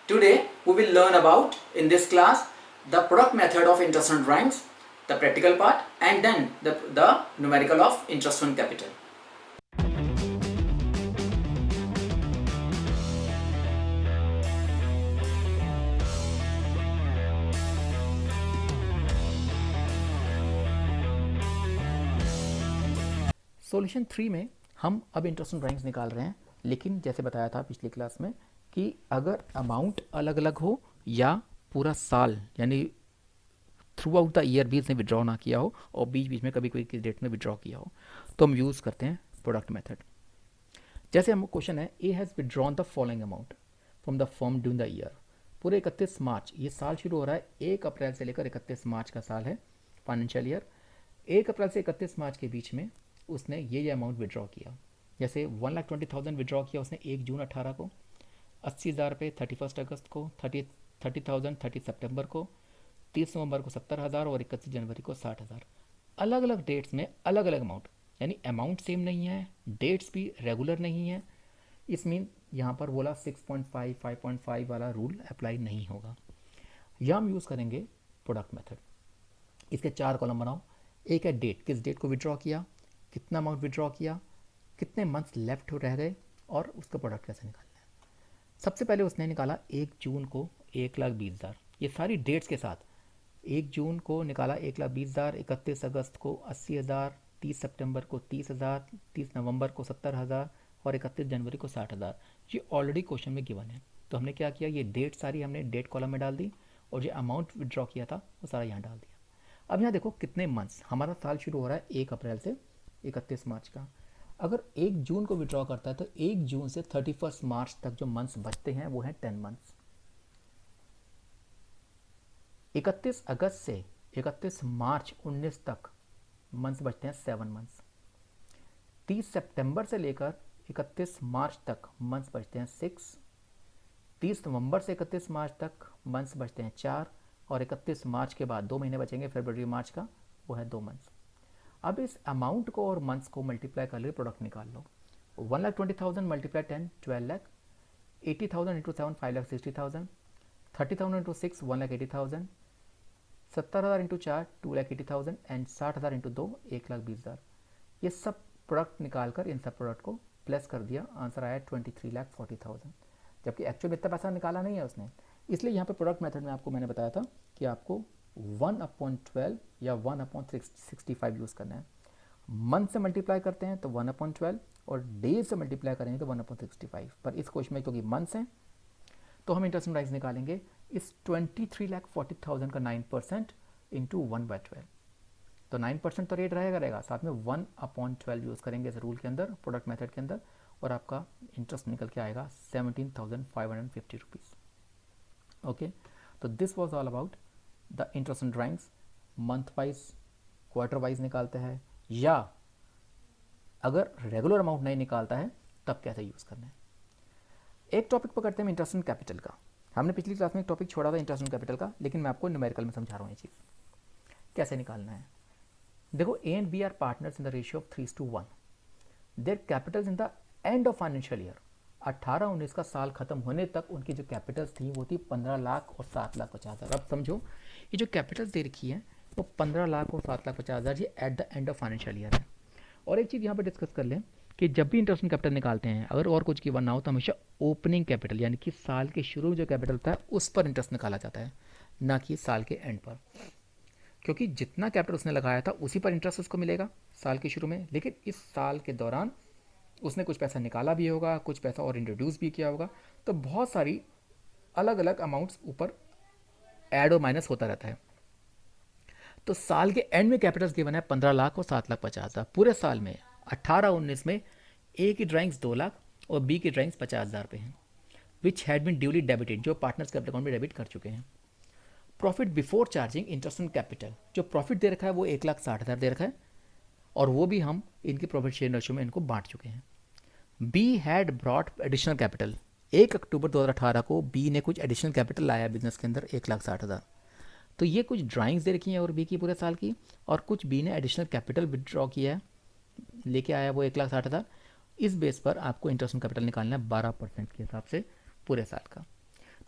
Today we will learn about in this class the product method of interest on drawings, the practical part, and then the numerical of interest on capital. Solution 3 में हम अब interest on drawings निकाल रहे हैं, लेकिन जैसे बताया था पिछली क्लास में कि अगर अमाउंट अलग अलग हो या पूरा साल यानी थ्रू आउट द ईयर भी इसने विड्रॉ ना किया हो और बीच बीच में कभी कोई किस डेट में विड्रॉ किया हो तो हम यूज़ करते हैं प्रोडक्ट मेथड। जैसे हम क्वेश्चन है, A has withdrawn the following amount from the firm during the year. पूरे 31 मार्च, ये साल शुरू हो रहा है 1 अप्रैल से लेकर 31 मार्च का साल है फाइनेंशियल ईयर। 1 अप्रैल से 31 मार्च के बीच में उसने ये अमाउंट विड्रॉ किया। जैसे 1,20,000 विड्रॉ किया उसने 1 जून 18 को, 80,000 रुपये 31 अगस्त को, 30,000 30 सितंबर को, 30 नवंबर को 70,000 और 31 जनवरी को 60,000। अलग अलग डेट्स में अलग अलग अमाउंट, यानी अमाउंट सेम नहीं है, डेट्स भी रेगुलर नहीं है। इस मीन यहाँ पर बोला 6.5 5.5 वाला रूल अप्लाई नहीं होगा। यह हम यूज़ करेंगे प्रोडक्ट मेथड। इसके 4 कॉलम बनाओ। एक है डेट, किस डेट को विड्रॉ किया, कितना अमाउंट विड्रॉ किया, कितने मंथ्स लेफ्ट रह गए और उसका प्रोडक्ट कैसे निकालना है। सबसे पहले उसने निकाला 1 जून को 1,20,000, ये सारी डेट्स के साथ। 1 जून को निकाला 1,20,000, 31 अगस्त को 80,000, 30 सितंबर को 30,000, 30 नवंबर को 70,000 और 31 जनवरी को 60,000। ये ऑलरेडी क्वेश्चन में गिवन है, तो हमने क्या किया, ये डेट सारी हमने डेट कॉलम में डाल दी और जो अमाउंट विड्रॉ किया था वो सारा यहाँ डाल दिया। अब यहाँ देखो कितने मंथ्स, हमारा साल शुरू हो रहा है 1 अप्रैल से 31 मार्च का। अगर 1 जून को विड्रॉ करता है तो 1 जून से 31 मार्च तक जो मंथ्स बचते हैं वो हैं 10 मंथ्स। 31 अगस्त से 31 मार्च 19 तक मंथ्स बचते हैं 7 मंथ्स। 30 सितंबर से लेकर 31 मार्च तक मंथ्स बचते हैं 6। 30 नवंबर से 31 मार्च तक मंथ्स बचते हैं 4 और 31 मार्च के बाद 2 महीने बचेंगे फरवरी मार्च का, वो है 2 मंथ्स। अब इस अमाउंट को और मंथ्स को मल्टीप्लाई कर ले, प्रोडक्ट निकाल लो। 1,20,000 multiply 10 12 lakh, 80,000 into 7 5,60,000, 30,000 into 6 1,80,000, 70,000 into 4 2,80,000 and 60,000 into 2 1,20,000। ये सब प्रोडक्ट निकाल कर इन सब प्रोडक्ट को प्लस कर दिया, आंसर आया 23,40,000। जबकि एक्चुअल में इतना पैसा निकाला नहीं है उसने, इसलिए यहाँ पे प्रोडक्ट मेथड में आपको मैंने बताया था कि आपको 1/12 या 1/65 यूज़ करना है। मंथ से मल्टीप्लाई करते हैं तो 1/12 और डे से मल्टीप्लाई करेंगे तो 1/65। पर इस क्वेश्चन में क्योंकि मंथ्स हैं तो हम इंटरेस्ट प्राइस निकालेंगे इस 23,40,000 का 9% इंटू 1/12। तो 9% तो रेट रहेगा, साथ में 1/12 यूज़ करेंगे इस रूल के अंदर, प्रोडक्ट मेथड के अंदर, और आपका इंटरेस्ट निकल के आएगा 17,550 रुपीज़। ओके, तो this was all about the interest on drawings. Month wise quarter wise निकालते हैं, या अगर रेगुलर अमाउंट नहीं निकालता है तब कैसे यूज़ करना है। एक टॉपिक पकड़ते हैं इंटरेस्ट ऑन कैपिटल का। हमने पिछली क्लास में एक टॉपिक छोड़ा था इंटरेस्ट ऑन कैपिटल का, लेकिन मैं आपको न्यूमेरिकल में समझा रहा हूँ ये चीज़ कैसे निकालना है। देखो, A and B are partners in the ratio of 3:1। Their capitals in the end of financial year, 18-19 का साल खत्म होने तक उनकी जो कैपिटल्स थी वो थी 15 लाख और 7,50,000। अब समझो, ये जो कैपिटल्स दे रखी है वो 15 लाख और 7,50,000 ये eight the end of financial year है। और एक चीज़ यहाँ पर डिस्कस कर लें कि जब भी इंटरेस्ट ऑन कैपिटल निकालते हैं, अगर और कुछ गिवन ना हो तो हमेशा ओपनिंग कैपिटल यानी कि साल के शुरू में जो कैपिटल होता है उस पर इंटरेस्ट निकाला जाता है, ना कि साल के एंड पर। क्योंकि जितना कैपिटल उसने लगाया था उसी पर इंटरेस्ट उसको मिलेगा साल के शुरू में, लेकिन इस साल के दौरान उसने कुछ पैसा निकाला भी होगा, कुछ पैसा और इंट्रोड्यूस भी किया होगा, तो बहुत सारी अलग अलग अमाउंट्स ऊपर ऐड और माइनस होता रहता है। तो साल के एंड में कैपिटल्स गिवन है 15 लाख और 7,50,000। पूरे साल में 18-19 में ए की ड्राइंग्स 2 लाख और बी की ड्राइंग्स 50,000 रुपये हैं, which had been duly debited, जो पार्टनर्स कैपिटल अकाउंट में डेबिट कर चुके हैं। Profit before charging interest on capital, जो प्रॉफिट दे रखा है वो 1,60,000 दे रखा है, और वो भी हम इनकी प्रॉफिट शेयर रेशियो में इनको बांट चुके हैं। Be had brought additional capital, 1 अक्टूबर 2018 को बी ने कुछ एडिशनल कैपिटल लाया बिजनेस के अंदर 1,60,000। तो ये कुछ ड्राइंग्स दे रखी हैं और बी की पूरे साल की, और कुछ बी ने एडिशनल कैपिटल विदड्रॉ किया है, लेके आया वो 1,60,000। इस बेस पर आपको इंटरेस्ट ऑन कैपिटल निकालना है 12% के हिसाब से पूरे साल का।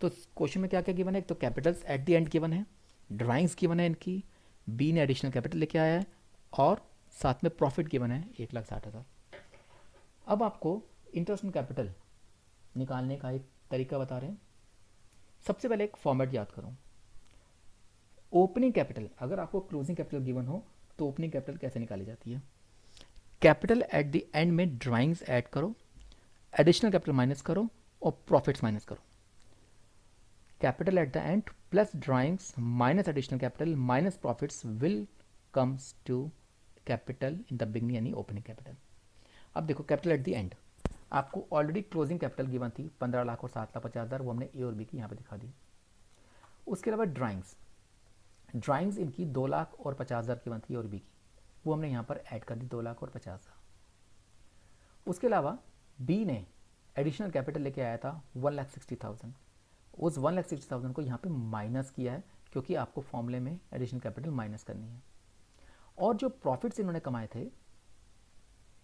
तो क्वेश्चन में क्या क्या गिवन है, एक तो Capitals eight the and given है, ड्राइंग्स गिवन है इनकी, बी ने एडिशनल कैपिटल लेके आया है, और साथ में प्रॉफिट गिवन है 1,60,000। अब आपको इंटरेस्ट ऑन कैपिटल निकालने का एक तरीका बता रहे हैं। सबसे पहले एक फॉर्मेट याद करो। ओपनिंग कैपिटल, अगर आपको क्लोजिंग कैपिटल गिवन हो तो ओपनिंग कैपिटल कैसे निकाली जाती है? कैपिटल एट द एंड में ड्राइंग्स ऐड करो, एडिशनल कैपिटल माइनस करो और प्रॉफिट्स माइनस करो। Capital at the end plus drawings minus additional capital minus profits will comes to capital in the beginning यानी ओपनिंग कैपिटल। अब देखो capital at the end, आपको already closing capital given थी 15 लाख और 7,50,000, वो हमने ए और बी की यहाँ पे दिखा दी। उसके अलावा ड्राइंग्स इनकी 2 लाख और 50,000 गिवन थी और बी की, वो हमने यहाँ पर ऐड कर दी 2 लाख और 50,000। उसके अलावा बी ने एडिशनल कैपिटल लेके आया था 1,60,000, उस 1,60,000 को यहाँ पे माइनस किया है क्योंकि आपको फॉर्मूले में एडिशनल कैपिटल माइनस करनी है। और जो प्रॉफिट्स इन्होंने कमाए थे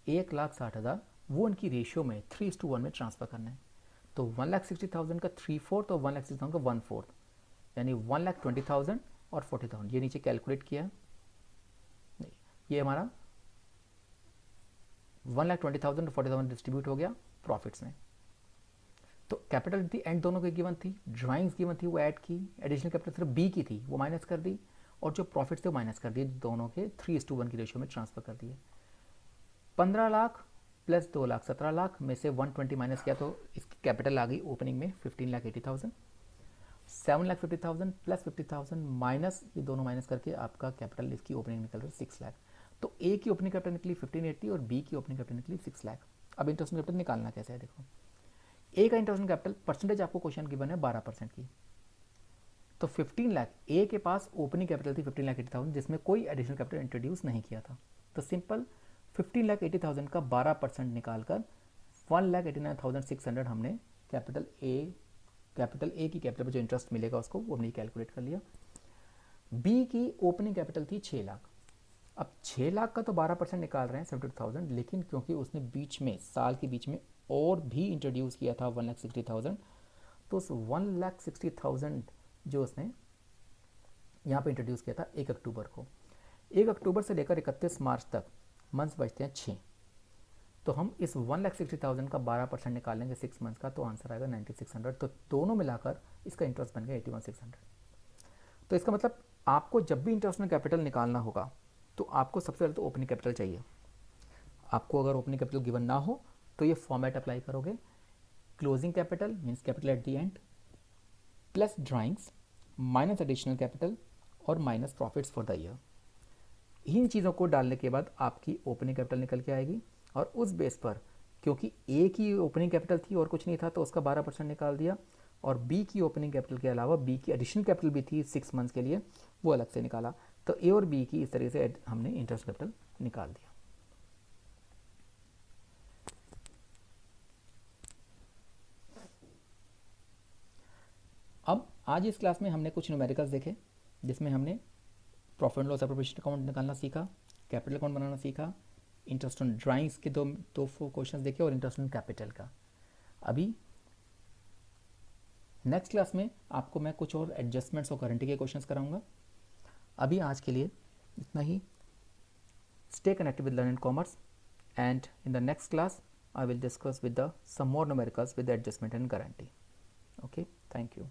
1,60,000, वो उनकी रेशियो में 3:1 में ट्रांसफ़र करना है। तो 1,60,000 का 3/4 और 1,60,000 का 1/4, यानी 1,20,000 और 40,000, ये नीचे कैलकुलेट किया, नहीं ये हमारा 1,20,000 और 40,000 डिस्ट्रीब्यूट हो गया प्रॉफिट्स में। तो कैपिटल थी एंड दोनों की गिवन थी, ड्राइंग्स गिवन थी वो ऐड की, एडिशनल कैपिटल सिर्फ बी की थी वो माइनस कर दी, और जो प्रॉफिट्स थे वो माइनस कर दिए, दोनों के 3:1 की रेशियो में ट्रांसफ़र कर दिए। 15 लाख प्लस 2 लाख 17 लाख में से 120 माइनस किया तो इसकी कैपिटल आ गई ओपनिंग में 15,80,000। 7,50,000 प्लस 50,000 माइनस ये दोनों माइनस करके आपका कैपिटल इसकी ओपनिंग निकल रही है 6 लाख। तो ए की ओपनिंग कैपिटल निकली 1580 और बी की ओपनिंग कैपिटल निकली 6 लाख। अब इंटरेस्ट कैपिटल निकालना कैसे है, देखो ए का इंटरेस्ट कैपिटल परसेंटेज आपको क्वेश्चन गिवन है 12% की, तो 15 लाख ए के पास ओपनिंग कैपिटल थी 15,80,000 जिसमें कोई एडिशनल कैपिटल इंट्रोड्यूस नहीं किया था। तो सिंपल 15,80,000 का 12% निकालकर 1,89,600 हमने कैपिटल ए की कैपिटल पर जो इंटरेस्ट मिलेगा उसको वो हमने कैलकुलेट कर लिया। बी की ओपनिंग कैपिटल थी 6 लाख। अब 6 लाख का तो 12% निकाल रहे हैं 72,000, लेकिन क्योंकि उसने बीच में साल के बीच में और भी इंट्रोड्यूस किया था 1,60,000, तो उस 1,60,000 जो उसने यहाँ पे इंट्रोड्यूस किया था 1 अक्टूबर को, 1 अक्टूबर से लेकर 31 मार्च तक मंथ्स बचते हैं 6, तो हम इस 1,60,000 का 12% निकालेंगे 6 मंथ्स का, तो आंसर आएगा 9,600। तो दोनों मिलाकर इसका इंटरेस्ट बन गया 81,600। तो इसका मतलब आपको जब भी इंटरेस्ट में कैपिटल निकालना होगा तो आपको सबसे पहले तो ओपनिंग कैपिटल चाहिए। आपको अगर ओपनिंग कैपिटल गिवन ना हो तो ये फॉर्मेट अप्लाई करोगे, closing capital means capital at the end plus drawings minus additional capital और minus profits for the year. इन चीज़ों को डालने के बाद आपकी ओपनिंग कैपिटल निकल के आएगी, और उस बेस पर क्योंकि ए की ओपनिंग कैपिटल थी और कुछ नहीं था तो उसका 12% निकाल दिया, और बी की ओपनिंग कैपिटल के अलावा बी की एडिशनल कैपिटल भी थी 6 मंथ्स के लिए, वो अलग से निकाला। तो ए और बी की इस तरीके से हमने इंटरेस्ट कैपिटल निकाल दिया। अब आज इस क्लास में हमने कुछ न्यूमेरिकल्स देखे जिसमें हमने profit and loss appropriation account निकालना सीखा, कैपिटल अकाउंट बनाना सीखा, इंटरेस्ट ऑन ड्राइंग्स के दो क्वेश्चंस देखे और इंटरेस्ट ऑन कैपिटल का। अभी नेक्स्ट क्लास में आपको मैं कुछ और एडजस्टमेंट्स और गारंटी के क्वेश्चंस कराऊंगा। अभी आज के लिए इतना ही। Stay connected with learn and commerce, and in the next class I will discuss with some more numericals with the adjustment and guarantee. Okay, thank you.